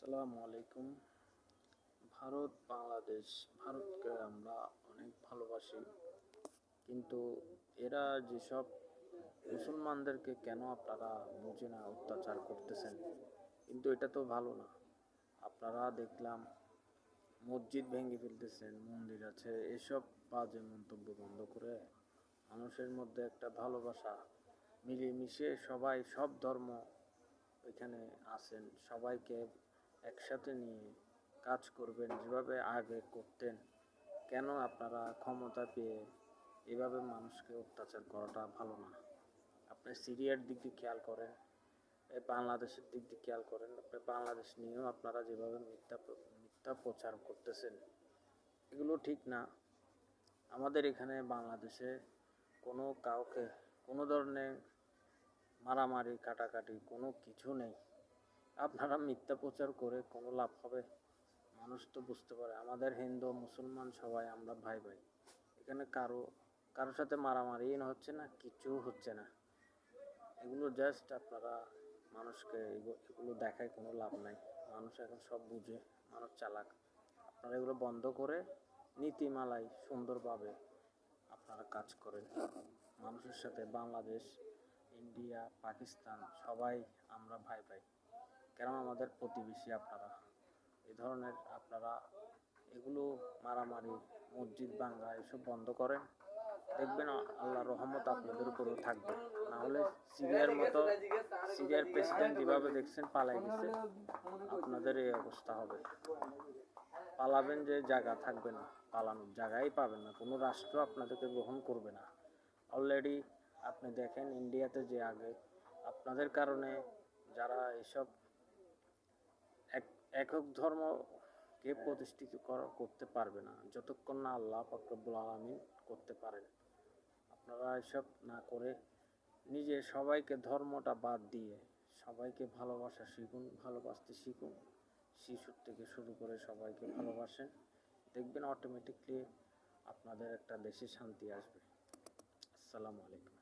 আসসালামু আলাইকুম। ভারত বাংলাদেশ, ভারতকে আমরা অনেক ভালোবাসি, কিন্তু এরা যেসব মুসলমানদেরকে কেন আপনারা বুঝে না অত্যাচার করতেছেন, কিন্তু এটা তো ভালো না। আপনারা দেখলাম মসজিদ ভেঙে ফেলতেছেন, মন্দির আছে, এসব বাজে মন্তব্য বন্ধ করে মানুষের মধ্যে একটা ভালোবাসা, মিলেমিশে সবাই সব ধর্ম এখানে আছেন, সবাইকে একসাথে নিয়ে কাজ করবেন যেভাবে আগে করতেন। কেন আপনারা ক্ষমতা পেয়ে এভাবে মানুষকে অত্যাচার করাটা ভালো না। আপনি সিরিয়ার দিক দিয়ে খেয়াল করেন, এই বাংলাদেশের দিক দিয়ে খেয়াল করেন। আপনি বাংলাদেশ নিয়েও আপনারা যেভাবে মিথ্যা প্রচার করতেছেন, এগুলো ঠিক না। আমাদের এখানে বাংলাদেশে কোনো কাউকে কোনো ধরনের মারামারি কাটাকাটি কোনো কিছু নেই। আপনারা মিথ্যা প্রচার করে কোনো লাভ হবে? মানুষ তো বুঝতে পারে আমাদের হিন্দু মুসলমান সবাই আমরা ভাই ভাই। এখানে কারোর সাথে মারামারি হচ্ছে না, কিছু হচ্ছে না। এগুলো জাস্ট আপনারা মানুষকে এগুলো দেখায় কোনো লাভ নাই। মানুষ এখন সব বুঝে, মানুষ চালাক। আপনারা এগুলো বন্ধ করে নীতিমালায় সুন্দরভাবে আপনারা কাজ করেন। মানুষের সাথে বাংলাদেশ, ইন্ডিয়া, পাকিস্তান সবাই আমরা ভাই ভাই, কেন আমাদের প্রতিবেশী আপনারা। এই ধরনের আপনারা এগুলো মারামারি, মসজিদ ভাঙ্গা এসব বন্ধ করেন, দেখবেন আল্লাহর রহমত আপনাদের উপরেও থাকবে। না হলে সিরিয়ার প্রেসিডেন্ট যেভাবে দেখছেন পালাই গেছে, আপনাদের এই অবস্থা হবে। পালাবেন যে জায়গা থাকবে না, পালানোর জায়গাই পাবেন না, কোনো রাষ্ট্র আপনাদেরকে গ্রহণ করবে না। অলরেডি আপনি দেখেন ইন্ডিয়াতে যে আগে আপনাদের কারণে যারা এসব একক ধর্মকে প্রতিষ্ঠিত করতে পারবে না, যতক্ষণ না আল্লাহ পাক রব্বুল আলামিন করতে পারেন। আপনারা এসব না করে নিজে সবাইকে ধর্মটা বাদ দিয়ে সবাইকে ভালোবাসা শিখুন, ভালোবাসতে শিখুন। শিশুর থেকে শুরু করে সবাইকে ভালোবাসেন, দেখবেন অটোমেটিকলি আপনাদের একটা দেশে শান্তি আসবে। আসসালামু আলাইকুম।